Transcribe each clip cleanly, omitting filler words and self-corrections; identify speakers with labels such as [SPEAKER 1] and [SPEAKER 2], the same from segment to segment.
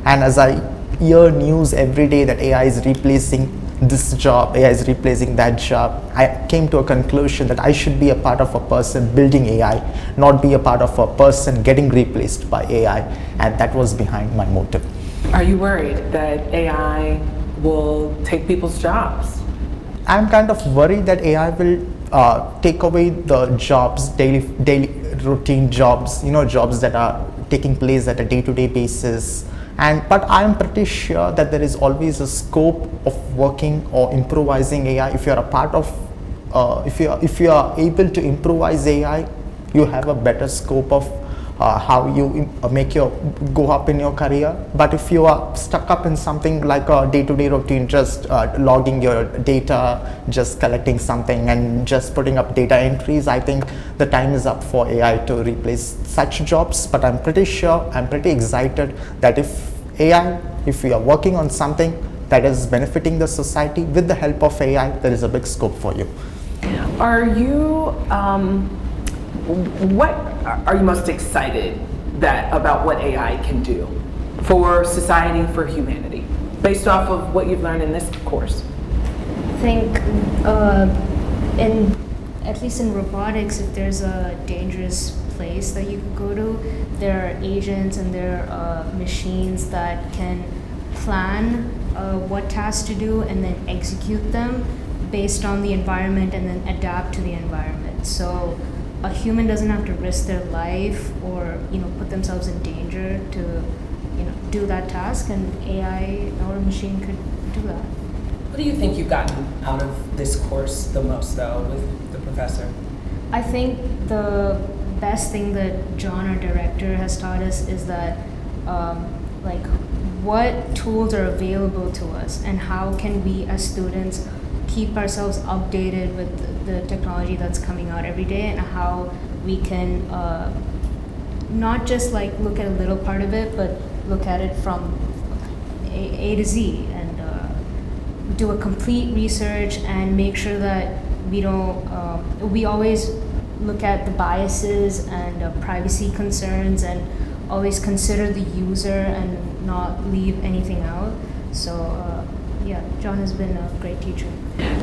[SPEAKER 1] And as I hear news every day that AI is replacing this job, AI is replacing that job, I came to a conclusion that I should be a part of a person building AI, not be a part of a person getting replaced by AI. And that was behind my motive.
[SPEAKER 2] Are you worried that AI will take people's jobs?
[SPEAKER 1] I'm kind of worried that AI will take away the jobs, daily routine jobs, jobs that are taking place at a day-to-day basis. But I'm pretty sure that there is always a scope of working or improvising AI. If you're a part of, if you are able to improvise AI, you have a better scope of how you go up in your career. But if you are stuck up in something like a day-to-day routine, just logging your data, just collecting something and just putting up data entries, I think the time is up for AI to replace such jobs. But I'm pretty excited that if we are working on something that is benefiting the society with the help of AI, there is a big scope for you.
[SPEAKER 2] What are you most excited about what AI can do for society, for humanity, based off of what you've learned in this course?
[SPEAKER 3] I think at least in robotics, if there's a dangerous place that you could go to, there are agents and there are machines that can plan what tasks to do and then execute them based on the environment and then adapt to the environment. So a human doesn't have to risk their life or put themselves in danger to do that task, and AI or a machine could do that.
[SPEAKER 2] What do you think you've gotten out of this course the most, though, with the professor?
[SPEAKER 3] I think the best thing that John, our director, has taught us is that what tools are available to us and how can we as students keep ourselves updated with the technology that's coming out every day, and how we can not just look at a little part of it, but look at it from A to Z and do a complete research and make sure that we always look at the biases and privacy concerns and always consider the user and not leave anything out. So yeah, John has been a great teacher.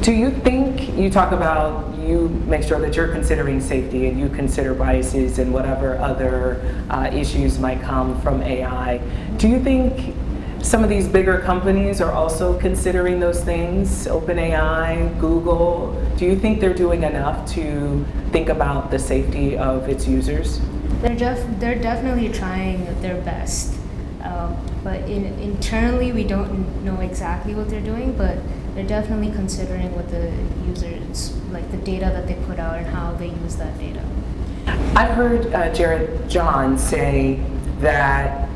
[SPEAKER 2] Do you think, you talk about you make sure that you're considering safety and you consider biases and whatever other issues might come from AI. Do you think some of these bigger companies are also considering those things? OpenAI, Google, do you think they're doing enough to think about the safety of its users?
[SPEAKER 3] They're definitely trying their best. But internally, we don't know exactly what they're doing, but they're definitely considering what the users, the data that they put out and how they use that data.
[SPEAKER 2] I've heard John say that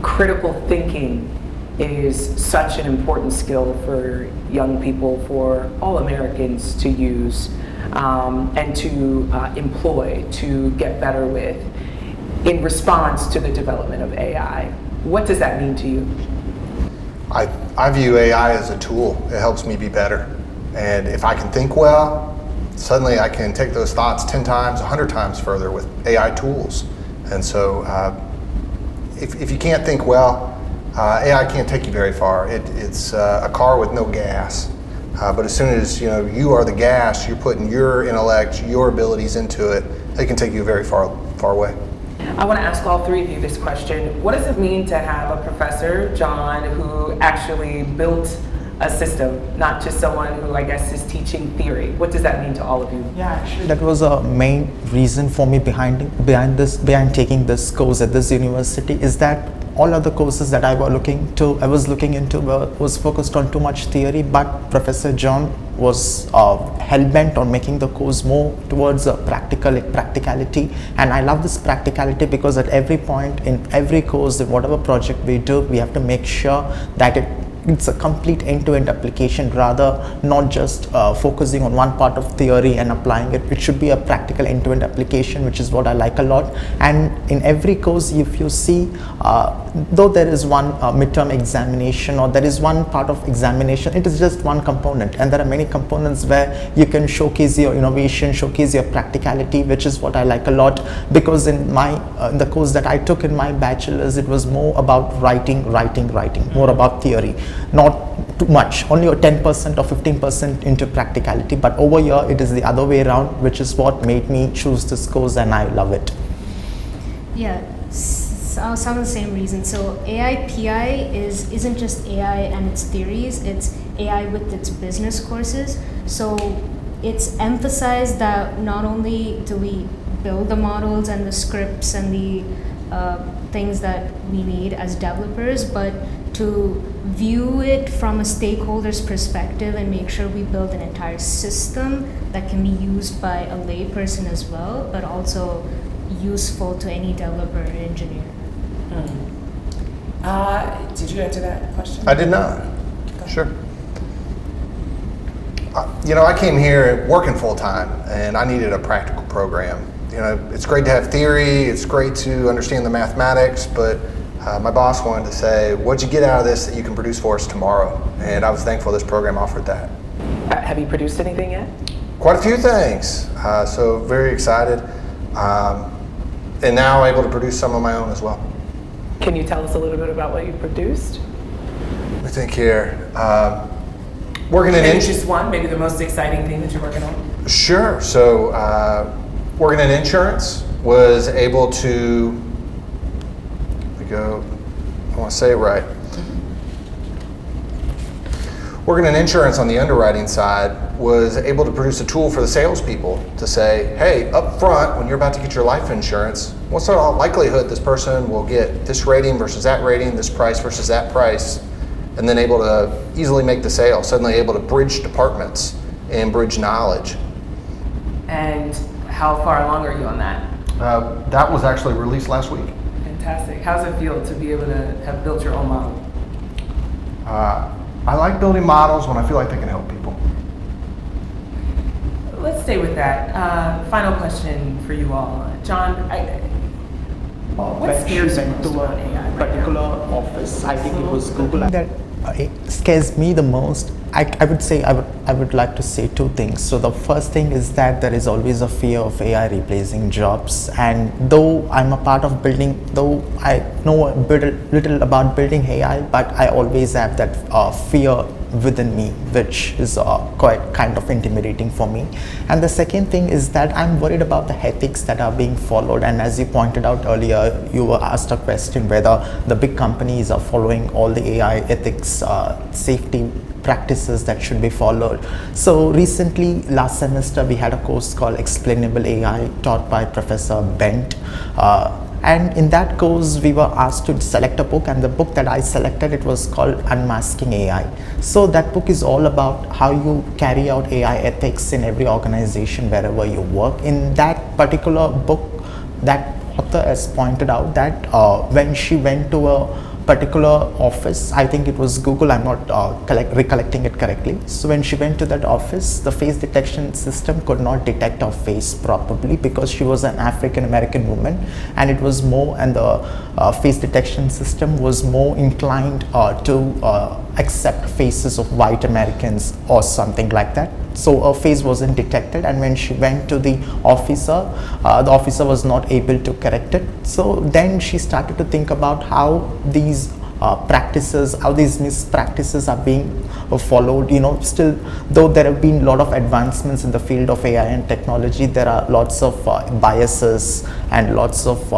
[SPEAKER 2] critical thinking is such an important skill for young people, for all Americans to use and to employ, to get better with in response to the development of AI. What does that mean to you?
[SPEAKER 4] I view AI as a tool. It helps me be better. And if I can think well, suddenly I can take those thoughts 10 times, 100 times further with AI tools. And so if you can't think well, AI can't take you very far. It's a car with no gas. But as soon as you are the gas, you're putting your intellect, your abilities into it, it can take you very far away.
[SPEAKER 2] I want to ask all three of you this question. What does it mean to have a professor, John, who actually built a system, not just someone who I guess is teaching theory? What does that mean to all of you?
[SPEAKER 1] Yeah, actually that was a main reason for me behind taking this course at this university, is that all other courses that I was looking into was focused on too much theory, but Professor John was hell-bent on making the course more towards practicality. And I love this practicality because at every point in every course, whatever project we do, we have to make sure that it it's a complete end-to-end application, rather not just focusing on one part of theory and applying it. It should be a practical end-to-end application, which is what I like a lot. And in every course, if you see, though there is one midterm examination or there is one part of examination, it is just one component, and there are many components where you can showcase your innovation, showcase your practicality, which is what I like a lot. Because in my in the course that I took in my bachelor's, it was more about writing, more about theory, not too much, only 10% or 15% into practicality. But over here it is the other way around, which is what made me choose this course, and I love it.
[SPEAKER 3] Yeah, some of the same reasons. So AI PI isn't just AI and its theories, it's AI with its business courses. So it's emphasized that not only do we build the models and the scripts and the things that we need as developers, but to view it from a stakeholder's perspective and make sure we build an entire system that can be used by a layperson as well, but also useful to any developer or engineer.
[SPEAKER 2] Did you answer that question?
[SPEAKER 4] I did not. Sure. I came here working full time, and I needed a practical program. It's great to have theory, it's great to understand the mathematics, but my boss wanted to say, what'd you get out of this that you can produce for us tomorrow? And I was thankful this program offered that.
[SPEAKER 2] Have you produced anything yet?
[SPEAKER 4] Quite a few things, so very excited. And now able to produce some of my own as well.
[SPEAKER 2] Can you tell us a little bit about what you produced?
[SPEAKER 4] Let me think here. Working in
[SPEAKER 2] Maybe just one, maybe the most exciting thing that you're working on?
[SPEAKER 4] Sure. So working in insurance, was able to, I want to say it right. Working in insurance on the underwriting side, was able to produce a tool for the salespeople to say, hey, up front, when you're about to get your life insurance, what's the likelihood this person will get this rating versus that rating, this price versus that price, and then able to easily make the sale, suddenly able to bridge departments and bridge knowledge.
[SPEAKER 2] And how far along are you on that?
[SPEAKER 4] That was actually released last week.
[SPEAKER 2] Fantastic. How's it feel to be able to have built your own model?
[SPEAKER 4] I like building models when I feel like they can help people.
[SPEAKER 2] Let's stay with that. Final question for you all. John, what scares you most about AI right now?
[SPEAKER 1] Office, I think it was Google. That scares me the most. I would say I would like to say two things. So the first thing is that there is always a fear of AI replacing jobs, and though I'm a part of building, though I know a little about building AI, but I always have that fear within me, which is quite kind of intimidating for me. And the second thing is that I'm worried about the ethics that are being followed. And as you pointed out earlier, you were asked a question whether the big companies are following all the AI ethics, safety practices that should be followed. So recently, last semester, we had a course called Explainable AI taught by Professor Bent. And in that course, we were asked to select a book, and the book that I selected, it was called Unmasking AI. So that book is all about how you carry out AI ethics in every organization wherever you work. In that particular book, that author has pointed out that when she went to a particular office, I think it was Google, I'm not recollecting it correctly. So when she went to that office, the face detection system could not detect her face properly because she was an African American woman, and it was more, and the face detection system was more inclined to accept faces of white Americans or something like that. So her face wasn't detected, and when she went to the officer was not able to correct it. So then she started to think about how these practices, how these mispractices are being followed. Still, though there have been a lot of advancements in the field of AI and technology, there are lots of biases and lots of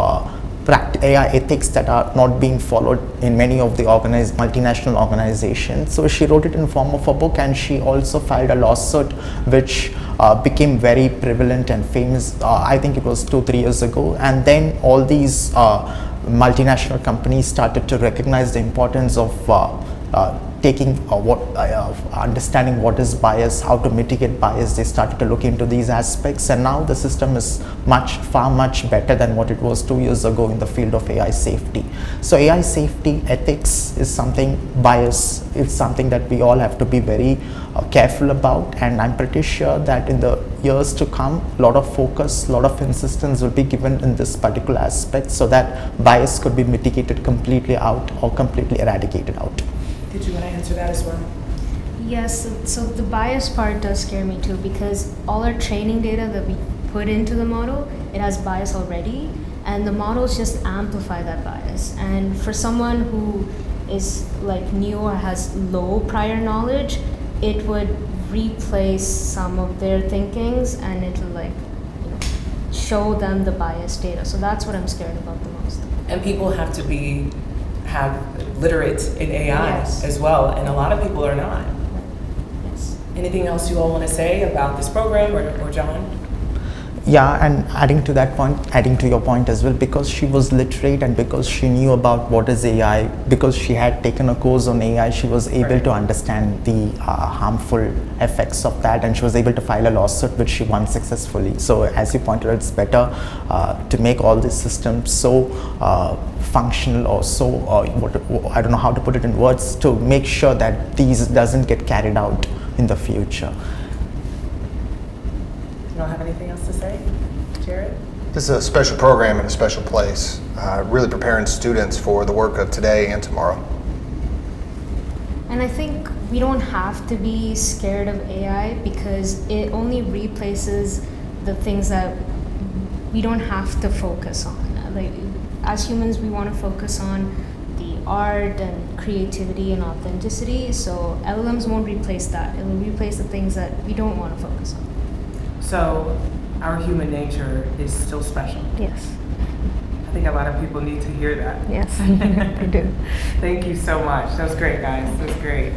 [SPEAKER 1] AI ethics that are not being followed in many of the multinational organizations. So she wrote it in form of a book, and she also filed a lawsuit which became very prevalent and famous. I think it was 2-3 years ago, and then all these multinational companies started to recognize the importance of taking understanding what is bias, how to mitigate bias. They started to look into these aspects, and now the system is far much better than what it was 2 years ago in the field of AI safety. So AI safety ethics is something, bias is something that we all have to be very careful about, and I'm pretty sure that in the years to come, a lot of focus, a lot of insistence will be given in this particular aspect so that bias could be mitigated completely out or completely eradicated out.
[SPEAKER 2] Did you want to answer that as well?
[SPEAKER 3] Yes, so the bias part does scare me too, because all our training data that we put into the model, it has bias already, and the models just amplify that bias. And for someone who is like new or has low prior knowledge, it would replace some of their thinkings, and it will like, you know, show them the bias data. So that's what I'm scared about the most.
[SPEAKER 2] And people have to have literate in AI
[SPEAKER 3] Yes.
[SPEAKER 2] as well, and a lot of people are not.
[SPEAKER 3] Yes.
[SPEAKER 2] Anything else you all want to say about this program, or John?
[SPEAKER 1] Yeah, and adding to your point as well, because she was literate and because she knew about what is AI, because she had taken a course on AI, she was able to understand the harmful effects of that, and she was able to file a lawsuit which she won successfully. So as you pointed out, it's better to make all these systems so functional, or so I don't know how to put it in words, to make sure that these doesn't get carried out in the future.
[SPEAKER 2] You don't have anything else to say, Jared?
[SPEAKER 4] This is a special program in a special place, really preparing students for the work of today and tomorrow.
[SPEAKER 3] And I think we don't have to be scared of AI, because it only replaces the things that we don't have to focus on. Like, as humans, we want to focus on the art and creativity and authenticity. So LLMs won't replace that. It will replace the things that we don't want to focus on.
[SPEAKER 2] So our human nature is still special.
[SPEAKER 3] Yes.
[SPEAKER 2] I think a lot of people need to hear that.
[SPEAKER 3] Yes, I do.
[SPEAKER 2] Thank you so much. That was great, guys. That was great.